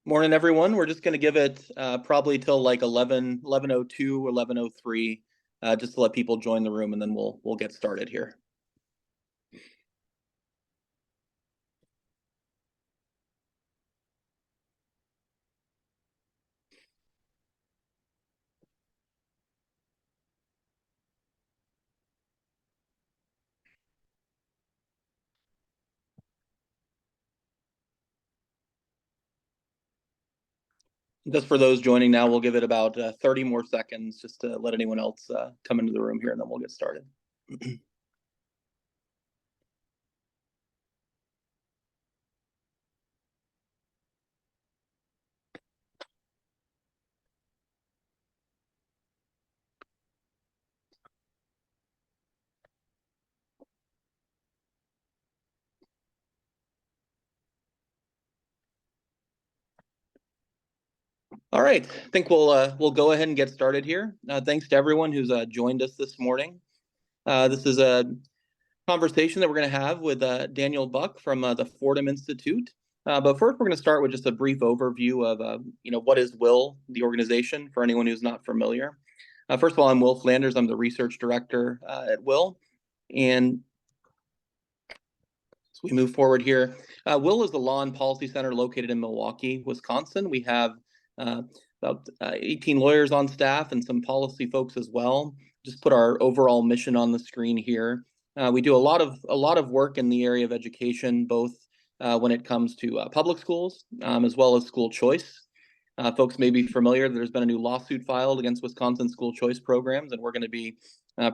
Morning, everyone. We're just going to give it probably till like 11:02, 11:03, just to let people join the room, and then we'll get started here. Just for those joining now, we'll give it about 30 more seconds just to let anyone else come into the room here, and then we'll get started. All right, I think we'll go ahead and get started here. Thanks to everyone who's joined us this morning. This is a conversation that we're going to have with Daniel Buck from the Fordham Institute. But first, we're going to start with just a brief overview of what is WIL, the organization, for anyone who's not familiar. First of all, I'm Will Flanders. I'm the research director at WIL, and as we move forward here, WIL is the Law and Policy Center located in Milwaukee, Wisconsin. We have about 18 lawyers on staff and some policy folks as well. Just put our overall mission on the screen here. We do a lot of work in the area of education, both when it comes to public schools as well as school choice. Folks may be familiar that there's been a new lawsuit filed against Wisconsin school choice programs, and we're going to be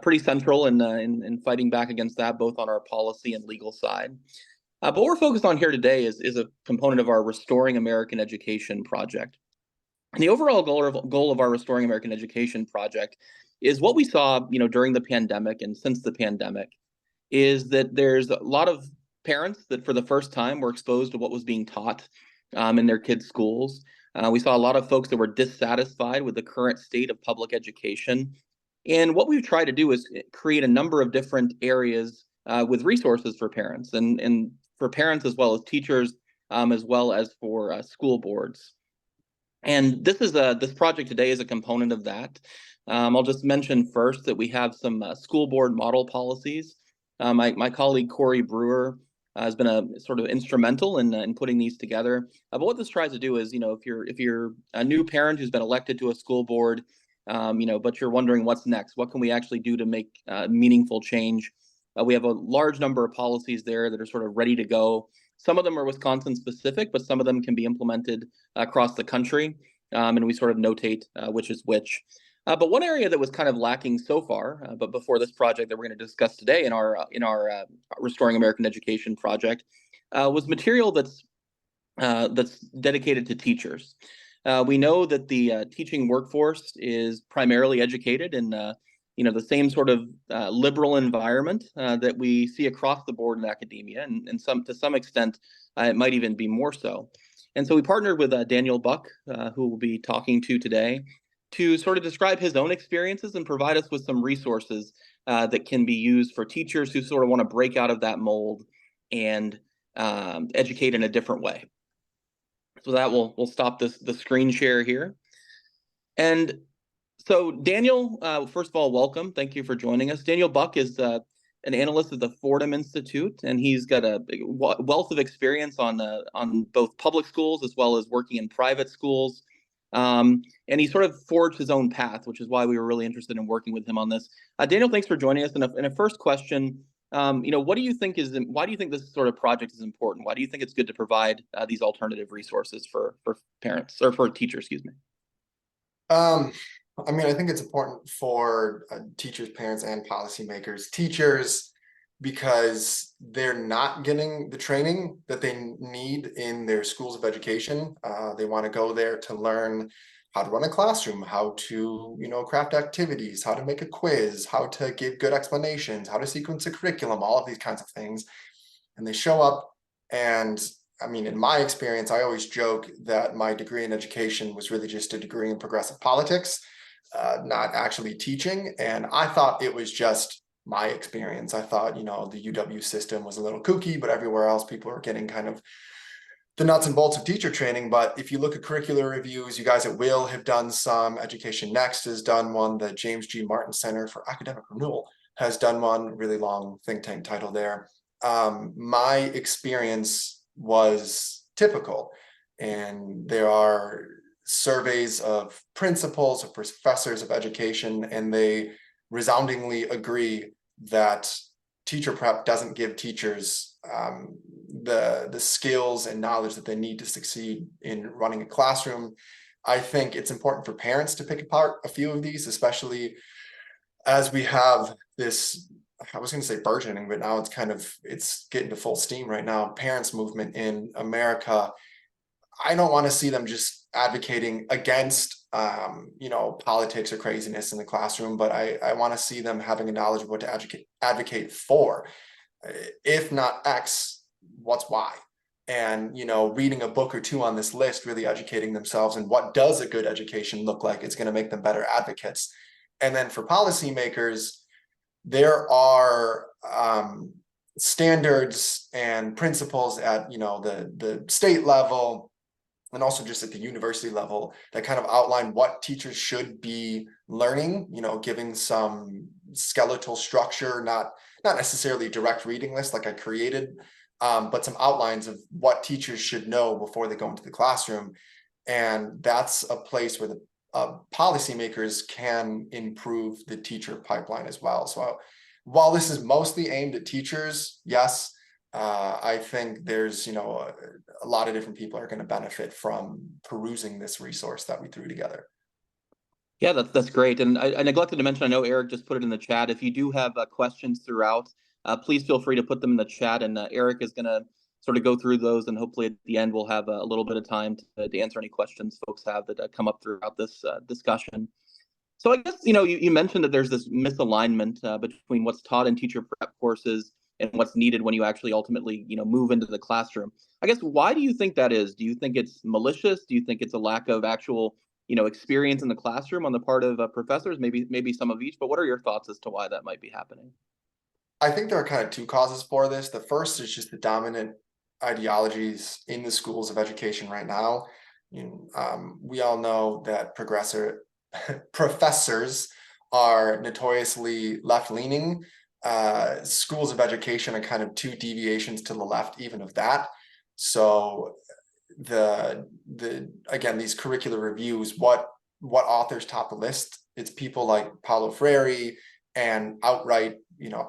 pretty central in fighting back against that, both on our policy and legal side. But what we're focused on here today is a component of our Restoring American Education project. And the overall goal of our Restoring American Education project is what we saw, during the pandemic and since the pandemic, is that there's a lot of parents that for the first time were exposed to what was being taught in their kids' schools. We saw a lot of folks that were dissatisfied with the current state of public education. And what we've tried to do is create a number of different areas with resources for parents and for parents as well as teachers, as well as for school boards. And this project today is a component of that. I'll just mention first that we have some school board model policies. My colleague Corey Brewer has been a sort of instrumental in putting these together. But what this tries to do is, if you're a new parent who's been elected to a school board, but you're wondering what's next, what can we actually do to make meaningful change? We have a large number of policies there that are sort of ready to go. Some of them are Wisconsin specific, but some of them can be implemented across the country. And we sort of notate which is which. But one area that was kind of lacking so far, but before this project that we're going to discuss today in our Restoring American Education project, was material that's dedicated to teachers. We know that the teaching workforce is primarily educated in the same sort of liberal environment that we see across the board in academia, and to some extent, it might even be more so. And so we partnered with Daniel Buck, who we'll be talking to today, to sort of describe his own experiences and provide us with some resources that can be used for teachers who sort of want to break out of that mold and educate in a different way. So that we'll stop the screen share here. And so Daniel, first of all, welcome. Thank you for joining us. Daniel Buck is an analyst at the Fordham Institute, and he's got a wealth of experience on both public schools as well as working in private schools. And he sort of forged his own path, which is why we were really interested in working with him on this. Daniel, thanks for joining us. And a first question, what do you think why do you think this sort of project is important? Why do you think it's good to provide these alternative resources for parents or for teachers, excuse me? I think it's important for teachers, parents, and policymakers. Teachers, because they're not getting the training that they need in their schools of education. They want to go there to learn how to run a classroom, how to, craft activities, how to make a quiz, how to give good explanations, how to sequence a curriculum, all of these kinds of things. And they show up, and in my experience, I always joke that my degree in education was really just a degree in progressive politics, not actually teaching. And I thought it was just my experience. I thought, the UW system was a little kooky, but everywhere else, people are getting kind of the nuts and bolts of teacher training, but if you look at curricular reviews, you guys at Will have done some, Education Next has done one, the James G. Martin Center for Academic Renewal has done one, really long think tank title there. My experience was typical, and there are surveys of principals, of professors of education, and they resoundingly agree that teacher prep doesn't give teachers the skills and knowledge that they need to succeed in running a classroom. I think it's important for parents to pick apart a few of these, especially as we have this, I was going to say burgeoning, but now it's getting to full steam right now, parents movement in America. I don't want to see them just advocating against, politics or craziness in the classroom, but I want to see them having a knowledge of what to advocate for. If not X, what's Y? And, reading a book or two on this list, really educating themselves and what does a good education look like, it's going to make them better advocates. And then for policymakers, there are standards and principles at, the state level, and also just at the university level, that kind of outline what teachers should be learning, giving some skeletal structure, not necessarily a direct reading list like I created, but some outlines of what teachers should know before they go into the classroom. And that's a place where the policymakers can improve the teacher pipeline as well. So while this is mostly aimed at teachers, yes, I think there's, a lot of different people are going to benefit from perusing this resource that we threw together. Yeah, that's great. And I neglected to mention, I know Eric just put it in the chat. If you do have questions throughout, please feel free to put them in the chat, and Eric is going to sort of go through those, and hopefully at the end we'll have a little bit of time to answer any questions folks have that come up throughout this discussion. So I guess, you mentioned that there's this misalignment between what's taught in teacher prep courses and what's needed when you actually ultimately, move into the classroom. I guess, why do you think that is? Do you think it's malicious? Do you think it's a lack of actual, experience in the classroom on the part of professors? Maybe some of each, but what are your thoughts as to why that might be happening? I think there are kind of two causes for this. The first is just the dominant ideologies in the schools of education right now. We all know that professors are notoriously left-leaning. Schools of education are kind of two deviations to the left even of that. So again, these curricular reviews, what authors top the list? It's people like Paulo Freire and outright,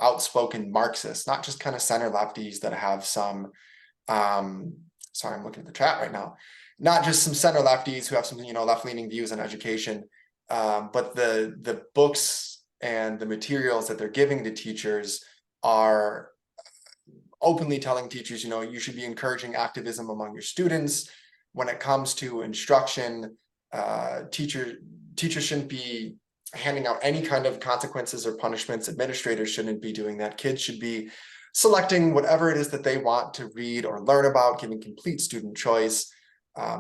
outspoken Marxists, not just kind of center lefties that have some sorry, I'm looking at the chat right now, not just some center lefties who have some, left-leaning views on education, but the books and the materials that they're giving to teachers are openly telling teachers, you should be encouraging activism among your students. When it comes to instruction, teachers shouldn't be handing out any kind of consequences or punishments. Administrators shouldn't be doing that. Kids should be selecting whatever it is that they want to read or learn about, giving complete student choice,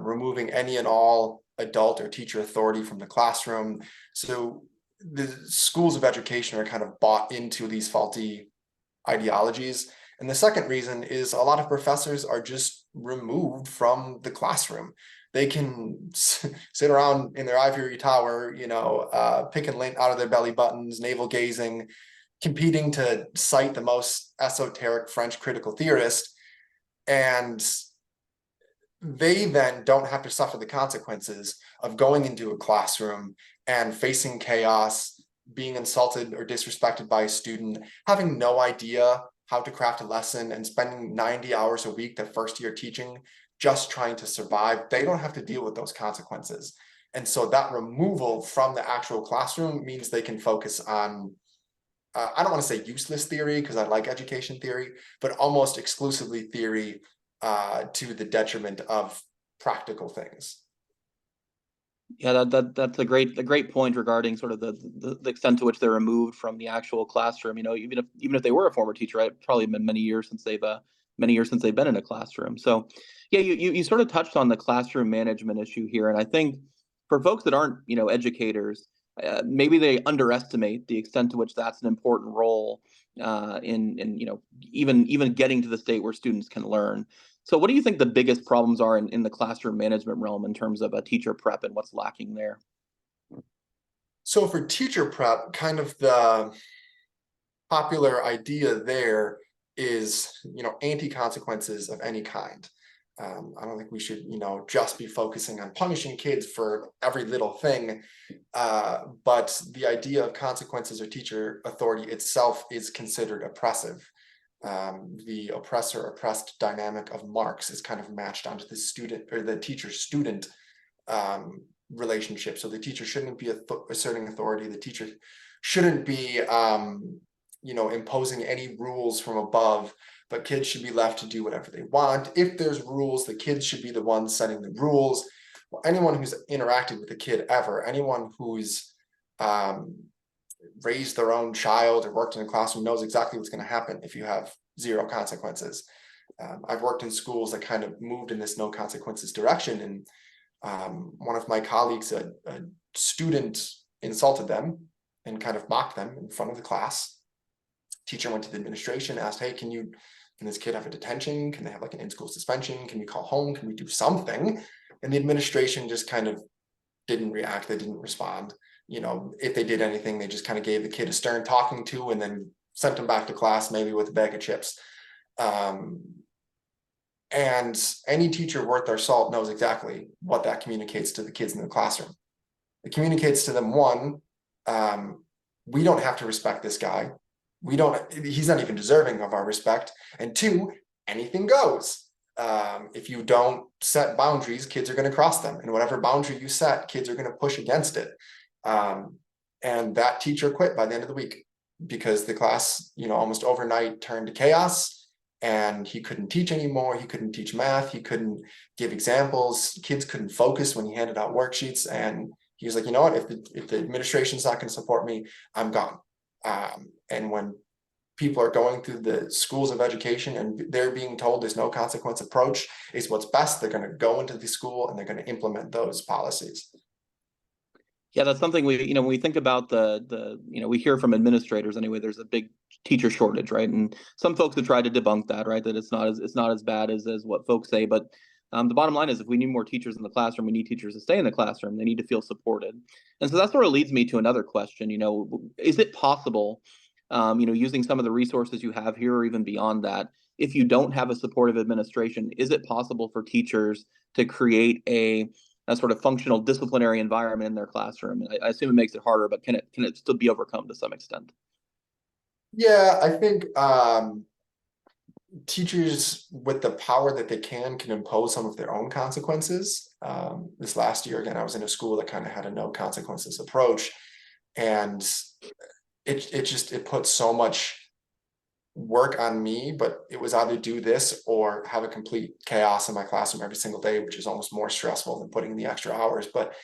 removing any and all adult or teacher authority from the classroom. So the schools of education are kind of bought into these faulty ideologies. And the second reason is a lot of professors are just removed from the classroom. They can sit around in their ivory tower, picking lint out of their belly buttons, navel gazing, competing to cite the most esoteric French critical theorist. And they then don't have to suffer the consequences of going into a classroom and facing chaos, being insulted or disrespected by a student, having no idea how to craft a lesson, and spending 90 hours a week that first year teaching just trying to survive. They don't have to deal with those consequences. And so that removal from the actual classroom means they can focus on, I don't want to say useless theory, because I like education theory, but almost exclusively theory to the detriment of practical things. Yeah, that's a great point regarding sort of the extent to which they're removed from the actual classroom. Even if they were a former teacher, it's probably been many years since they've been in a classroom. So, yeah, you sort of touched on the classroom management issue here, and I think for folks that aren't educators, maybe they underestimate the extent to which that's an important role in even getting to the state where students can learn. So what do you think the biggest problems are in the classroom management realm in terms of a teacher prep and what's lacking there? So for teacher prep, kind of the popular idea there is, anti-consequences of any kind. I don't think we should, just be focusing on punishing kids for every little thing. But the idea of consequences or teacher authority itself is considered oppressive. The oppressor-oppressed dynamic of Marx is kind of matched onto the student or the teacher-student relationship. So the teacher shouldn't be asserting authority. The teacher shouldn't be imposing any rules from above, but kids should be left to do whatever they want. If there's rules, the kids should be the ones setting the rules. Well, anyone who's interacted with a kid ever, anyone who's raised their own child or worked in a classroom knows exactly what's going to happen if you have zero consequences. I've worked in schools that kind of moved in this no consequences direction, and one of my colleagues, a student, insulted them and kind of mocked them in front of the class. Teacher went to the administration, asked, hey, can this kid have a detention? Can they have like an in-school suspension? Can we call home? Can we do something? And the administration just kind of didn't react. They didn't respond. If they did anything, they just kind of gave the kid a stern talking to and then sent him back to class, maybe with a bag of chips. And any teacher worth their salt knows exactly what that communicates to the kids in the classroom. It communicates to them, one, we don't have to respect this guy. He's not even deserving of our respect. And two, anything goes. If you don't set boundaries, kids are going to cross them. And whatever boundary you set, kids are going to push against it. And that teacher quit by the end of the week because the class, almost overnight turned to chaos. And he couldn't teach anymore. He couldn't teach math. He couldn't give examples. Kids couldn't focus when he handed out worksheets. And he was like, you know what, if the administration's not going to support me, I'm gone. And when people are going through the schools of education and they're being told there's no consequence approach is what's best, they're going to go into the school and they're going to implement those policies. Yeah, that's something when we think about we hear from administrators anyway, there's a big teacher shortage, right? And some folks have tried to debunk that, right? That it's not as bad as what folks say. But the bottom line is if we need more teachers in the classroom, we need teachers to stay in the classroom. They need to feel supported. And so that sort of leads me to another question, is it possible, using some of the resources you have here or even beyond that, if you don't have a supportive administration, is it possible for teachers to create a sort of functional disciplinary environment in their classroom? I assume it makes it harder, but can it still be overcome to some extent? Yeah, I think teachers with the power that they can impose some of their own consequences. This last year, again, I was in a school that kind of had a no consequences approach, and it put so much work on me, but it was either do this or have a complete chaos in my classroom every single day, which is almost more stressful than putting in the extra hours. But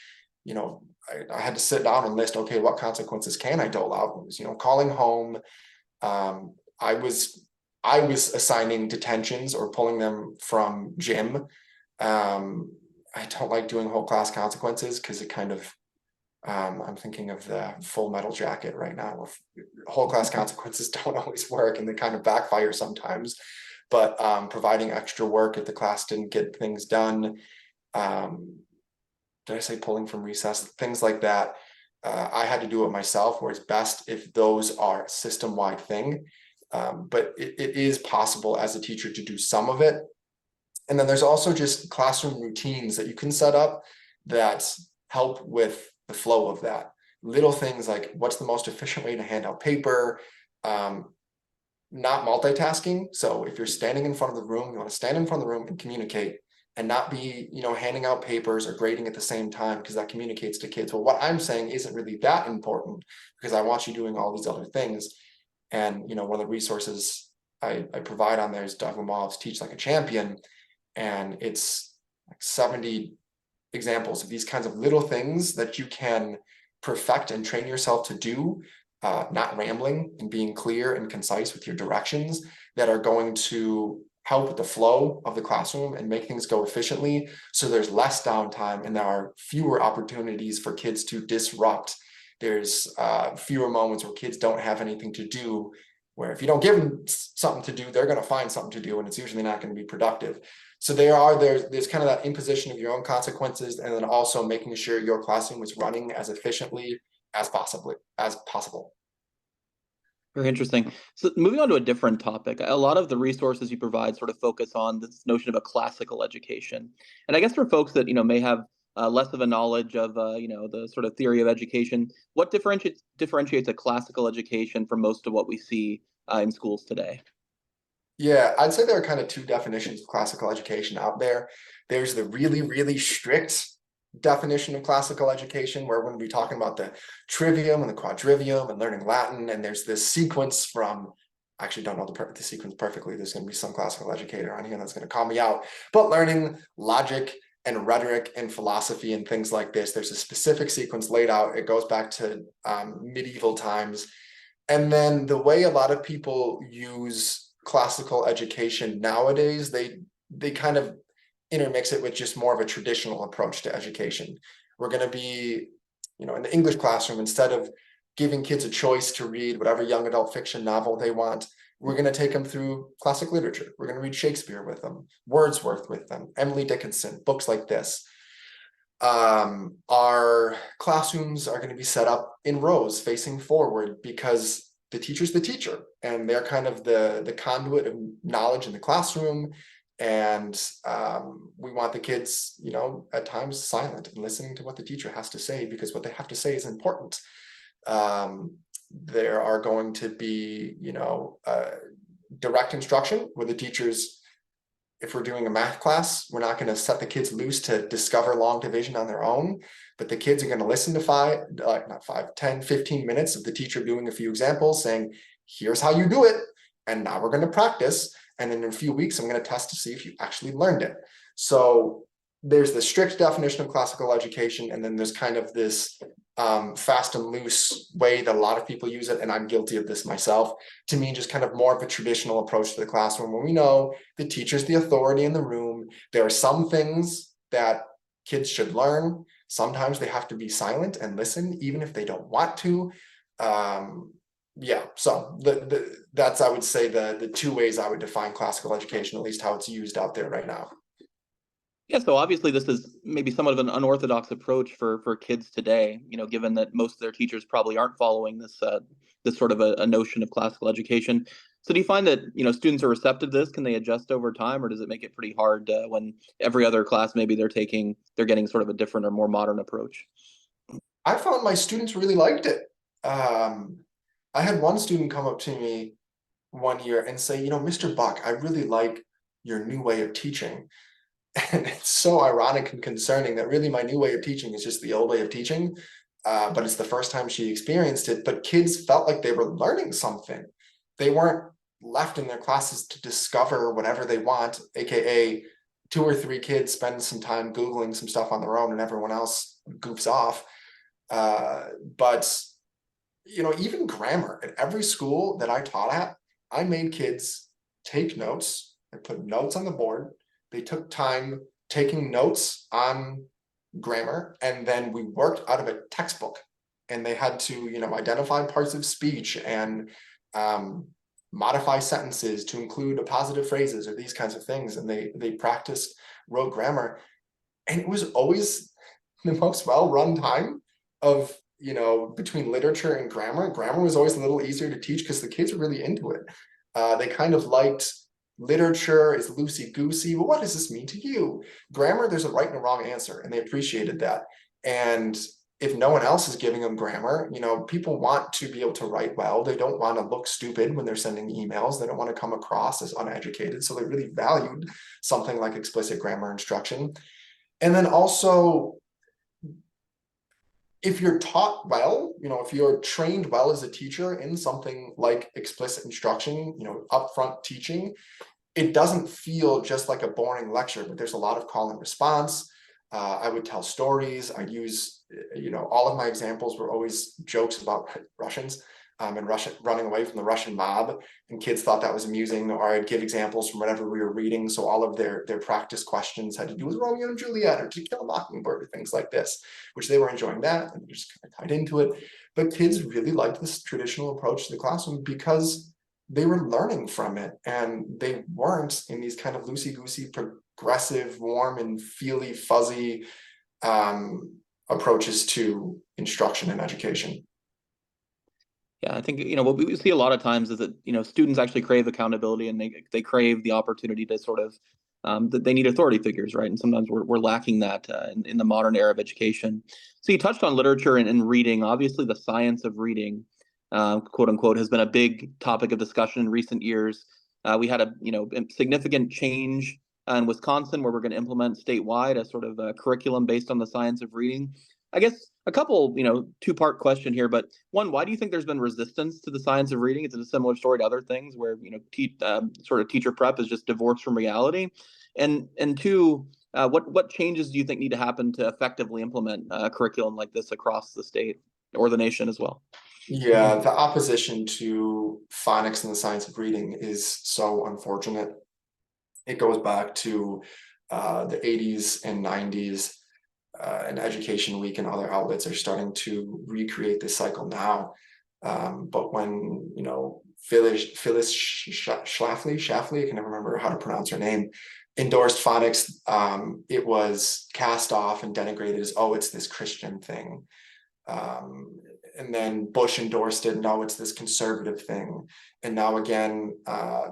I had to sit down and list, okay, what consequences can I dole out? It was, calling home. I was assigning detentions or pulling them from gym. I don't like doing whole class consequences because it kind of I'm thinking of the Full Metal Jacket right now. Whole class consequences don't always work and they kind of backfire sometimes, but providing extra work if the class didn't get things done. Did I say pulling from recess? Things like that. I had to do it myself, where it's best if those are a system-wide thing. But it is possible as a teacher to do some of it. And then there's also just classroom routines that you can set up that help with the flow of that. Little things like what's the most efficient way to hand out paper, not multitasking. So if you're standing in front of the room, you want to stand in front of the room and communicate and not be, handing out papers or grading at the same time, because that communicates to kids, well, what I'm saying isn't really that important because I want you doing all these other things. And, one of the resources I provide on there is Doug Lamal's Teach Like a Champion. And it's like 70 examples of these kinds of little things that you can perfect and train yourself to do, not rambling and being clear and concise with your directions, that are going to help with the flow of the classroom and make things go efficiently. So there's less downtime and there are fewer opportunities for kids to disrupt. There's fewer moments where kids don't have anything to do where if you don't give them something to do, they're going to find something to do, and it's usually not going to be productive. So there's kind of that imposition of your own consequences, and then also making sure your classroom is running as efficiently as possible. Very interesting. So moving on to a different topic, a lot of the resources you provide sort of focus on this notion of a classical education. And I guess for folks that, may have less of a knowledge of, the sort of theory of education, what differentiates a classical education from most of what we see in schools today? Yeah, I'd say there are kind of two definitions of classical education out there. There's the really, really strict definition of classical education, where we're going to be talking about the trivium and the quadrivium and learning Latin. And there's this sequence from, I actually don't know the sequence perfectly. There's going to be some classical educator on here that's going to call me out, but learning logic and rhetoric and philosophy and things like this. There's a specific sequence laid out. It goes back to medieval times. And then the way a lot of people use classical education nowadays, they kind of intermix it with just more of a traditional approach to education. We're going to be, in the English classroom, instead of giving kids a choice to read whatever young adult fiction novel they want, we're going to take them through classic literature. We're going to read Shakespeare with them, Wordsworth with them, Emily Dickinson, books like this. Our classrooms are going to be set up in rows facing forward, because the teacher's the teacher, and they're kind of the conduit of knowledge in the classroom. And we want the kids, at times silent and listening to what the teacher has to say, because what they have to say is important. There are going to be, direct instruction where the teachers, if we're doing a math class, we're not going to set the kids loose to discover long division on their own, but the kids are going to listen to 10, 15 minutes of the teacher doing a few examples, saying, here's how you do it. And now we're going to practice. And then in a few weeks, I'm going to test to see if you actually learned it. So there's the strict definition of classical education, and then there's kind of this fast and loose way that a lot of people use it, and I'm guilty of this myself. To me, just kind of more of a traditional approach to the classroom, where we know the teacher's the authority in the room. There are some things that kids should learn. Sometimes they have to be silent and listen, even if they don't want to. So that's, I would say, the two ways I would define classical education, at least how it's used out there right now. Yeah, so obviously this is maybe somewhat of an unorthodox approach for kids today, given that most of their teachers probably aren't following this sort of a notion of classical education. So do you find that, students are receptive to this? Can they adjust over time, or does it make it pretty hard when every other class maybe they're getting sort of a different or more modern approach? I found my students really liked it. I had one student come up to me one year and say, Mr. Buck, I really like your new way of teaching. And it's so ironic and concerning that really my new way of teaching is just the old way of teaching. But it's the first time she experienced it. But kids felt like they were learning something. They weren't left in their classes to discover whatever they want, aka 2 or 3 kids spend some time Googling some stuff on their own and everyone else goofs off. But even grammar, at every school that I taught at, I made kids take notes. I put notes on the board. They took time taking notes on grammar, and then we worked out of a textbook, and they had to, identify parts of speech and modify sentences to include appositive phrases or these kinds of things. And they practiced rote grammar, and it was always the most well-run time of, between literature and grammar. Grammar was always a little easier to teach because the kids were really into it. They kind of liked literature is loosey-goosey. Well, what does this mean to you? Grammar, there's a right and a wrong answer, and they appreciated that. And if no one else is giving them grammar, people want to be able to write well. They don't want to look stupid when they're sending emails. They don't want to come across as uneducated. So they really valued something like explicit grammar instruction. And then also, if you're taught well, if you're trained well as a teacher in something like explicit instruction, upfront teaching, it doesn't feel just like a boring lecture, but there's a lot of call and response. I would tell stories. I'd use, all of my examples were always jokes about Russians and running away from the Russian mob, and kids thought that was amusing. Or I'd give examples from whatever we were reading. So all of their practice questions had to do with Romeo and Juliet or To Kill a Mockingbird or things like this, which they were enjoying that and just kind of tied into it. But kids really liked this traditional approach to the classroom because they were learning from it, and they weren't in these kind of loosey-goosey, progressive, warm and feely, fuzzy approaches to instruction and education. Yeah, I think, what we see a lot of times is that, students actually crave accountability, and they crave the opportunity to sort of, that they need authority figures, right? And sometimes we're lacking that in the modern era of education. So you touched on literature and reading. Obviously, the science of reading, quote unquote, has been a big topic of discussion in recent years. We had a significant change in Wisconsin, where we're going to implement statewide a sort of a curriculum based on the science of reading. I guess a couple, two-part question here, but one, why do you think there's been resistance to the science of reading? It's a similar story to other things where, sort of teacher prep is just divorced from reality. And two, what changes do you think need to happen to effectively implement a curriculum like this across the state or the nation as well? Yeah, the opposition to phonics and the science of reading is so unfortunate. It goes back to the 80s and 90s. And Education Week and other outlets are starting to recreate this cycle now. But when, Phyllis Schlafly, I can never remember how to pronounce her name, endorsed phonics, it was cast off and denigrated as, oh, it's this Christian thing. And then Bush endorsed it, no, it's this conservative thing. And now again,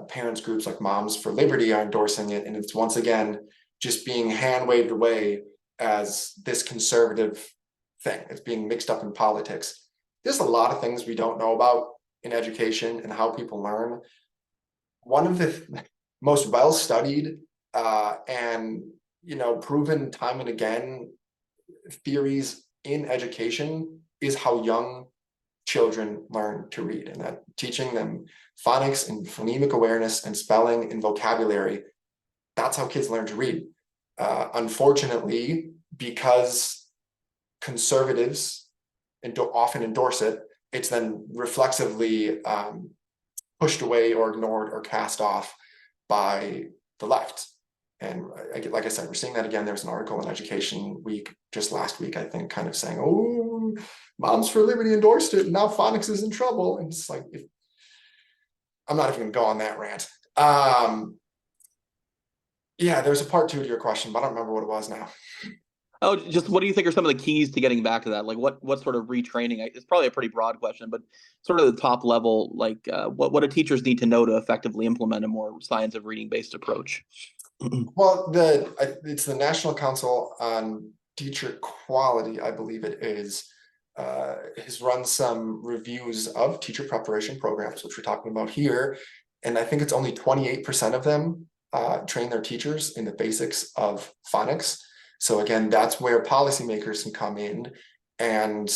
parents groups like Moms for Liberty are endorsing it, and it's once again just being hand waved away as this conservative thing. It's being mixed up in politics. There's a lot of things we don't know about in education and how people learn. One of the most well-studied and proven time and again theories in education is how young children learn to read, and that teaching them phonics and phonemic awareness and spelling and vocabulary, that's how kids learn to read. Unfortunately, because conservatives often endorse it, it's then reflexively pushed away or ignored or cast off by the left. And like I said, we're seeing that again. There's an article in Education Week just last week, I think, kind of saying, oh, Moms for Liberty endorsed it, and now phonics is in trouble. And it's like, I'm not even going to go on that rant. Yeah, there's a part two to your question, but I don't remember what it was now. Oh, just what do you think are some of the keys to getting back to that? Like what sort of retraining? It's probably a pretty broad question, but sort of the top level, like what do teachers need to know to effectively implement a more science of reading based approach? Well, it's the National Council on Teacher Quality, I believe it is, has run some reviews of teacher preparation programs, which we're talking about here. And I think it's only 28% of them train their teachers in the basics of phonics. So again, that's where policymakers can come in and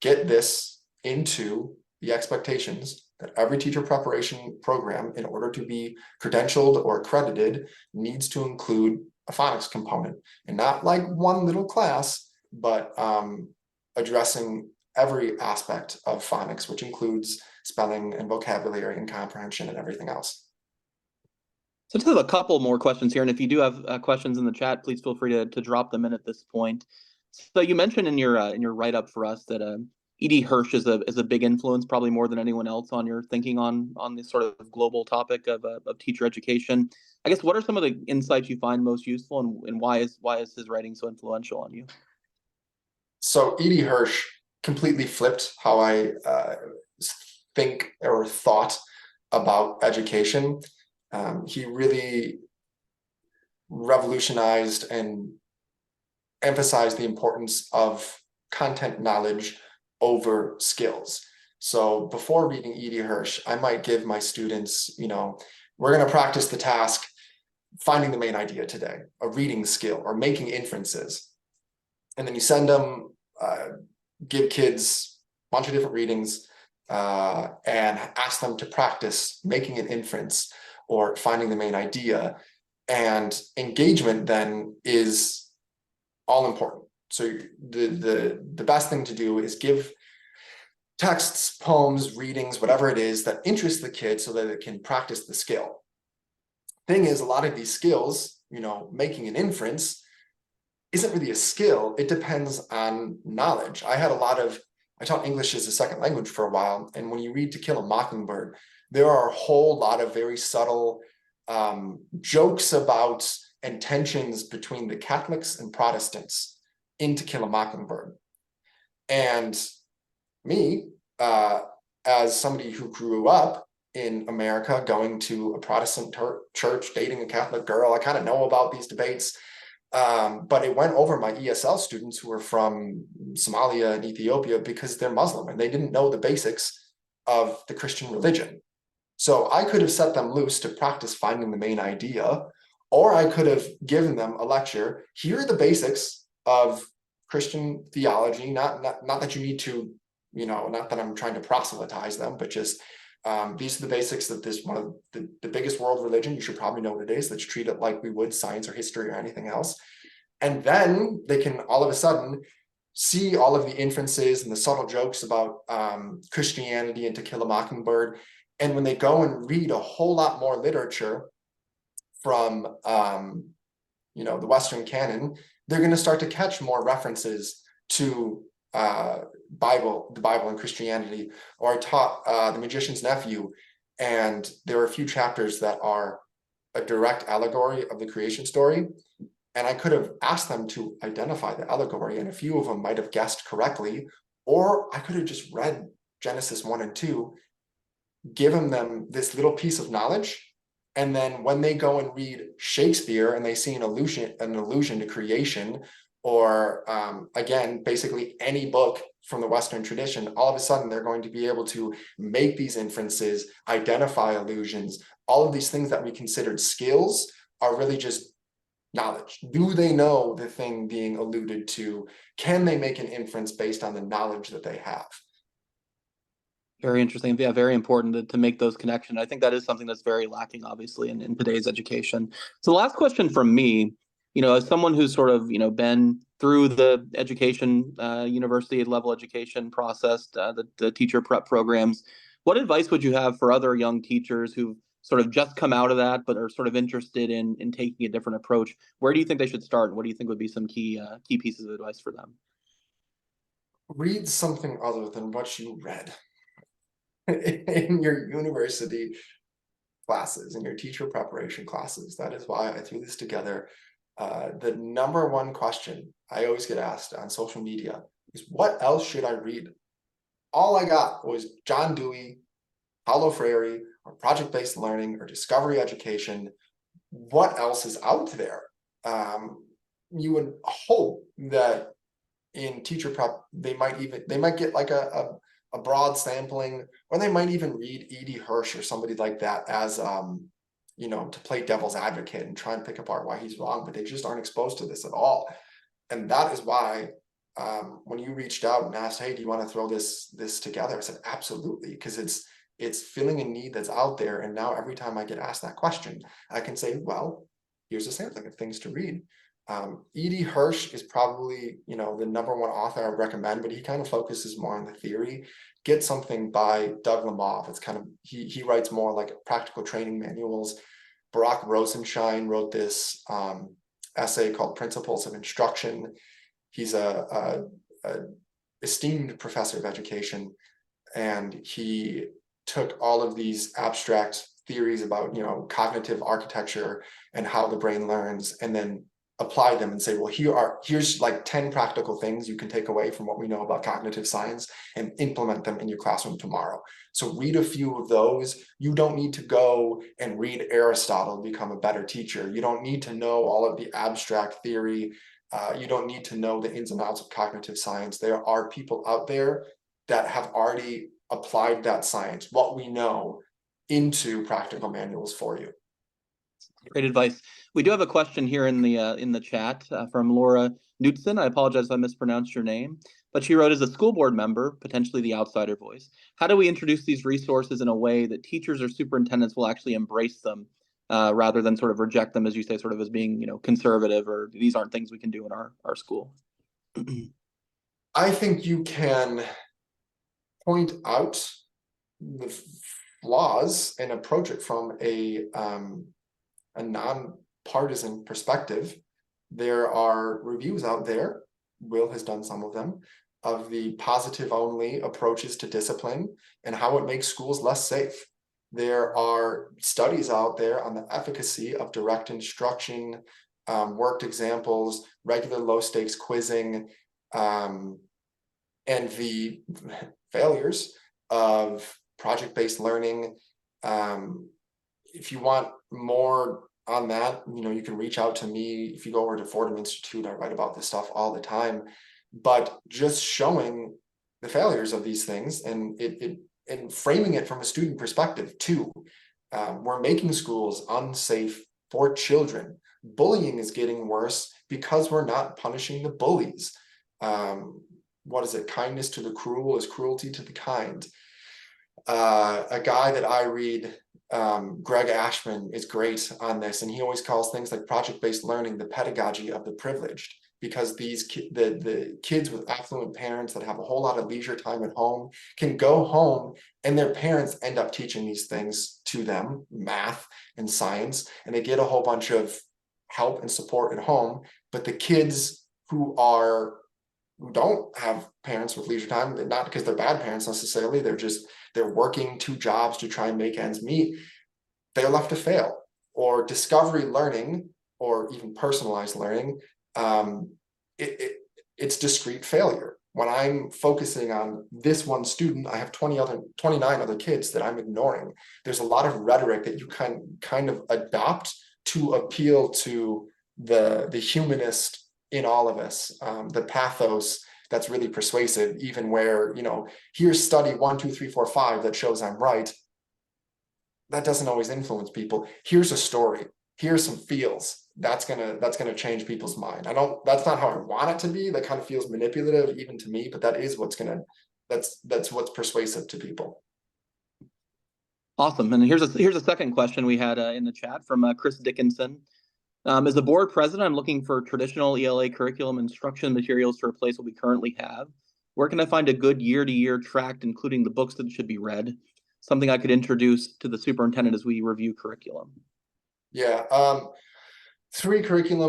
get this into the expectations that every teacher preparation program, in order to be credentialed or accredited, needs to include a phonics component, and not like one little class, but addressing every aspect of phonics, which includes spelling and vocabulary and comprehension and everything else. So just have a couple more questions here, and if you do have questions in the chat, please feel free to drop them in at this point. So you mentioned in your write-up for us that E.D. Hirsch is a big influence, probably more than anyone else, on your thinking on this sort of global topic of teacher education. I guess what are some of the insights you find most useful, and why is his writing so influential on you? So E.D. Hirsch completely flipped how I think or thought about education. He really revolutionized and emphasized the importance of content knowledge over skills. So before reading E.D. Hirsch, I might give my students, we're going to practice the task, finding the main idea today, a reading skill or making inferences. And then you send them, give kids a bunch of different readings and ask them to practice making an inference or finding the main idea. And engagement then is all important. So the best thing to do is give texts, poems, readings, whatever it is that interests the kid so that it can practice the skill. Thing is, a lot of these skills, making an inference isn't really a skill. It depends on knowledge. I taught English as a second language for a while. And when you read To Kill a Mockingbird, there are a whole lot of very subtle jokes about and tensions between the Catholics and Protestants in To Kill a Mockingbird. And me, as somebody who grew up in America, going to a Protestant church, dating a Catholic girl, I kind of know about these debates. But it went over my ESL students who were from Somalia and Ethiopia because they're Muslim and they didn't know the basics of the Christian religion. So I could have set them loose to practice finding the main idea, or I could have given them a lecture. Here are the basics of Christian theology. Not that you need to, not that I'm trying to proselytize them, but just these are the basics of this one of the biggest world religion. You should probably know what it is. Let's treat it like we would science or history or anything else. And then they can all of a sudden see all of the inferences and the subtle jokes about Christianity and To Kill a Mockingbird. And when they go and read a whole lot more literature from the Western canon, they're going to start to catch more references to the Bible and Christianity. Or I taught The Magician's Nephew, and there are a few chapters that are a direct allegory of the creation story. And I could have asked them to identify the allegory, and a few of them might have guessed correctly, or I could have just read Genesis 1 and 2, given them this little piece of knowledge, and then when they go and read Shakespeare and they see an allusion to creation, or again, basically any book from the Western tradition, all of a sudden they're going to be able to make these inferences, identify allusions. All of these things that we considered skills are really just knowledge. Do they know the thing being alluded to? Can they make an inference based on the knowledge that they have? Very interesting. Yeah, very important to make those connections. I think that is something that's very lacking, obviously, in today's education. So the last question from me, as someone who's sort of, been through the education, university level education process, the teacher prep programs, what advice would you have for other young teachers who've sort of just come out of that, but are sort of interested in taking a different approach? Where do you think they should start? What do you think would be some key pieces of advice for them? Read something other than what you read in your university classes, in your teacher preparation classes. That is why I threw this together. The number one question I always get asked on social media is, what else should I read? All I got was John Dewey, Paulo Freire, or project-based learning, or discovery education. What else is out there? You would hope that in teacher prep, they might get like a broad sampling, or they might even read E.D. Hirsch or somebody like that as to play devil's advocate and try and pick apart why he's wrong, but they just aren't exposed to this at all. And that is why when you reached out and asked, hey, do you want to throw this together? I said, absolutely, because it's filling a need that's out there. And now every time I get asked that question, I can say, well, here's a sampling of things to read. E.D. Hirsch is probably, the number one author I recommend, but he kind of focuses more on the theory. Get something by Doug Lemov. It's kind of, he writes more like practical training manuals. Barak Rosenshine wrote this essay called Principles of Instruction. He's a esteemed professor of education, and he took all of these abstract theories about, cognitive architecture and how the brain learns, and then apply them and say, well, here's like 10 practical things you can take away from what we know about cognitive science and implement them in your classroom tomorrow. So read a few of those. You don't need to go and read Aristotle to become a better teacher. You don't need to know all of the abstract theory. You don't need to know the ins and outs of cognitive science. There are people out there that have already applied that science, what we know, into practical manuals for you. Great advice. We do have a question here in the chat from Laura Knudsen. I apologize if I mispronounced your name, but she wrote, as a school board member, potentially the outsider voice, how do we introduce these resources in a way that teachers or superintendents will actually embrace them rather than sort of reject them, as you say, sort of as being, conservative, or these aren't things we can do in our school? I think you can point out the flaws and approach it from a non-partisan perspective. There are reviews out there, Will has done some of them, of the positive only approaches to discipline and how it makes schools less safe. There are studies out there on the efficacy of direct instruction, worked examples, regular low stakes quizzing, and the failures of project-based learning. If you want more on that, you can reach out to me. If you go over to Fordham Institute, I write about this stuff all the time. But just showing the failures of these things and framing it from a student perspective too. We're making schools unsafe for children. Bullying is getting worse because we're not punishing the bullies. What is it? Kindness to the cruel is cruelty to the kind. A guy that I read, Greg Ashman, is great on this, and he always calls things like project-based learning the pedagogy of the privileged, because the kids with affluent parents that have a whole lot of leisure time at home can go home and their parents end up teaching these things to them, math and science, and they get a whole bunch of help and support at home. But the kids who don't have parents with leisure time, not because they're bad parents necessarily, they're working 2 jobs to try and make ends meet, they're left to fail. Or discovery learning, or even personalized learning, it's discrete failure. When I'm focusing on this one student, I have 29 other kids that I'm ignoring. There's a lot of rhetoric that you kind of adopt to appeal to the humanist in all of us, the pathos that's really persuasive, even where, here's study 1, 2, 3, 4, 5 that shows I'm right. That doesn't always influence people. Here's a story. Here's some feels. That's gonna change people's mind. That's not how I want it to be. That kind of feels manipulative even to me, but that is that's what's persuasive to people. Awesome. And here's a second question we had in the chat from Chris Dickinson. As the board president, I'm looking for traditional ELA curriculum instruction materials to replace what we currently have. Where can I find a good year-to-year tract, including the books that should be read? Something I could introduce to the superintendent as we review curriculum. Yeah, 3 curricula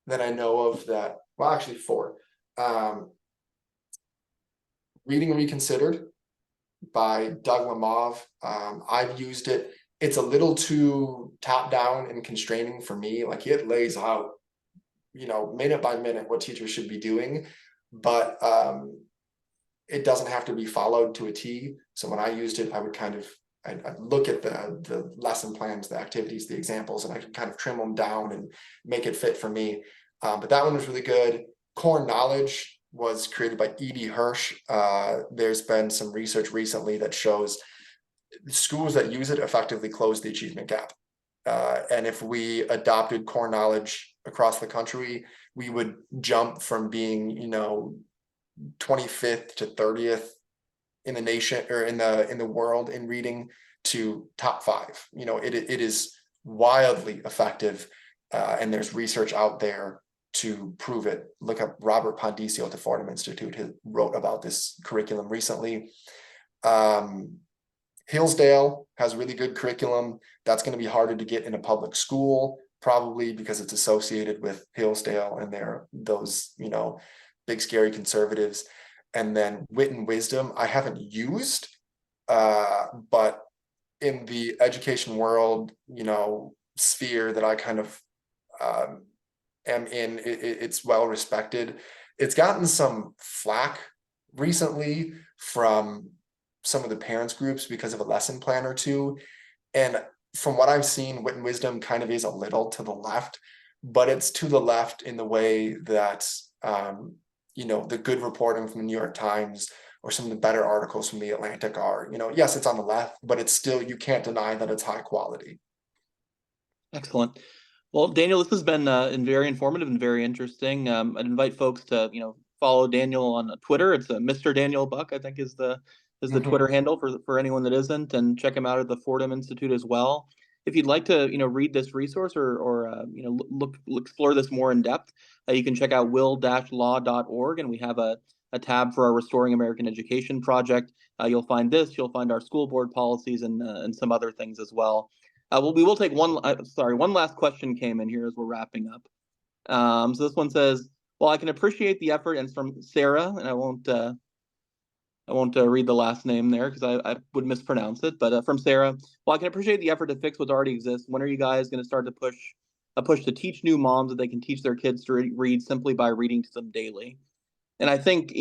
that I know of that, well, actually 4. Reading Reconsidered by Doug Lemov. I've used it. It's a little too top down and constraining for me. Like, it lays out, minute by minute what teachers should be doing, but it doesn't have to be followed to a T. So when I used it, I would I'd look at the lesson plans, the activities, the examples, and I could kind of trim them down and make it fit for me. But that one was really good. Core Knowledge was created by Edie Hirsch. There's been some research recently that shows schools that use it effectively close the achievement gap. And if we adopted Core Knowledge across the country, we would jump from being, 25th to 30th in the nation, or in the world in reading, to top 5. It is wildly effective, and there's research out there to prove it. Look up Robert Pondisio at the Fordham Institute, who wrote about this curriculum recently. Hillsdale has really good curriculum. That's going to be harder to get in a public school, probably because it's associated with Hillsdale and those big scary conservatives. And then Wit and Wisdom I haven't used, but in the education world, sphere that I kind of am in, it's well respected. It's gotten some flack recently from some of the parents groups because of a lesson plan or 2. And from what I've seen, Wit and Wisdom kind of is a little to the left, but it's to the left in the way that, the good reporting from the New York Times or some of the better articles from the Atlantic are, yes, it's on the left, but it's still, you can't deny that it's high quality. Excellent. Well, Daniel, this has been very informative and very interesting. I'd invite folks to, follow Daniel on Twitter. It's Mr. Daniel Buck, I think, is the Twitter handle for anyone that isn't, and check him out at the Fordham Institute as well. If you'd like to, read this resource or explore this more in depth, you can check out will-law.org, and we have a tab for our Restoring American Education project. You'll find this. You'll find our school board policies and some other things as well. We will take one last question came in here as we're wrapping up. So this one says, well, I can appreciate the effort, and it's from Sarah, and I won't I won't read the last name there because I would mispronounce it. But from Sarah, well, I can appreciate the effort to fix what already exists. When are you guys going to start to push to teach new moms that they can teach their kids to read simply by reading to them daily? And I think,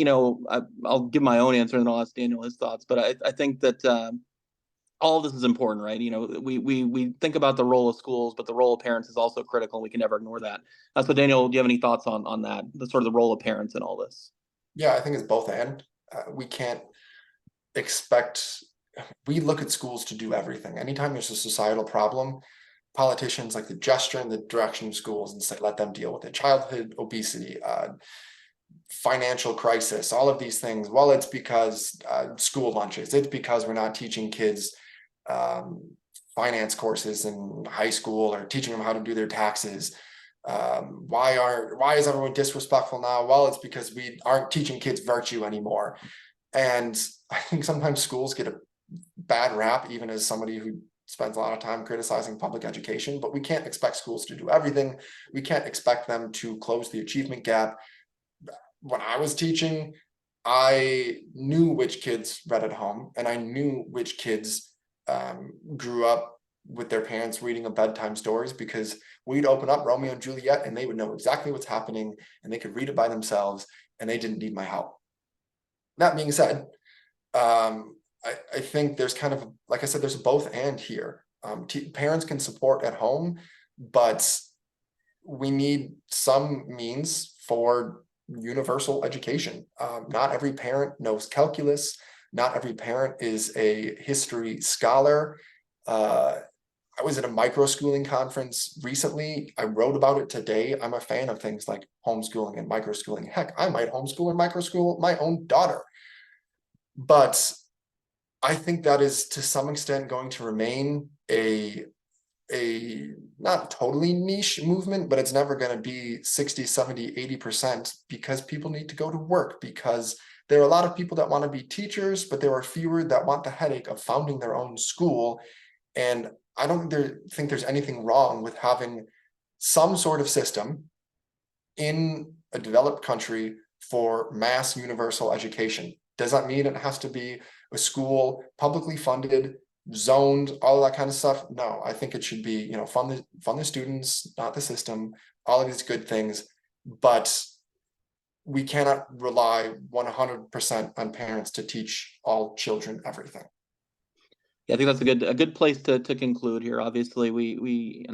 I'll give my own answer and then I'll ask Daniel his thoughts. But I think that all of this is important, right? We think about the role of schools, but the role of parents is also critical. And we can never ignore that. So Daniel, do you have any thoughts on that, the sort of the role of parents in all this? Yeah, I think it's both and. We can't expect, we look at schools to do everything. Anytime there's a societal problem, politicians like to gesture in the direction of schools and say, let them deal with it. Childhood obesity, financial crisis, all of these things. Well, it's because school lunches, it's because we're not teaching kids finance courses in high school or teaching them how to do their taxes. Why is everyone disrespectful now? Well, it's because we aren't teaching kids virtue anymore. And I think sometimes schools get a bad rap, even as somebody who spends a lot of time criticizing public education, but we can't expect schools to do everything. We can't expect them to close the achievement gap. When I was teaching, I knew which kids read at home, and I knew which kids grew up with their parents reading them bedtime stories, because we'd open up Romeo and Juliet and they would know exactly what's happening and they could read it by themselves and they didn't need my help. That being said, I think there's kind of, like I said, there's a both and here. Parents can support at home, but we need some means for universal education. Not every parent knows calculus. Not every parent is a history scholar. I was at a microschooling conference recently. I wrote about it today. I'm a fan of things like homeschooling and microschooling. Heck, I might homeschool or microschool my own daughter. But I think that is to some extent going to remain a not totally niche movement, but it's never going to be 60, 70, 80% because people need to go to work, because there are a lot of people that want to be teachers, but there are fewer that want the headache of founding their own school. And I don't think there's anything wrong with having some sort of system in a developed country for mass universal education. Does that mean it has to be a school publicly funded, zoned, all of that kind of stuff? No, I think it should be, fund the students, not the system, all of these good things. But we cannot rely 100% on parents to teach all children everything. Yeah, I think that's a good place to conclude here. Obviously, we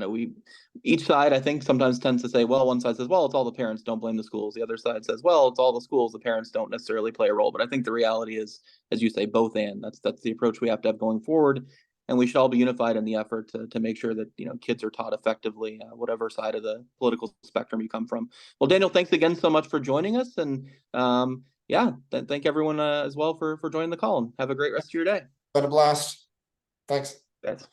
each side, I think, sometimes tends to say, well, one side says, well, it's all the parents, don't blame the schools. The other side says, well, it's all the schools, the parents don't necessarily play a role. But I think the reality is, as you say, both and. That's the approach we have to have going forward, and we should all be unified in the effort to make sure that kids are taught effectively, whatever side of the political spectrum you come from. Well, Daniel, thanks again so much for joining us, and yeah, thank everyone as well for joining the call, and have a great rest of your day. Been a blast. Thanks. That's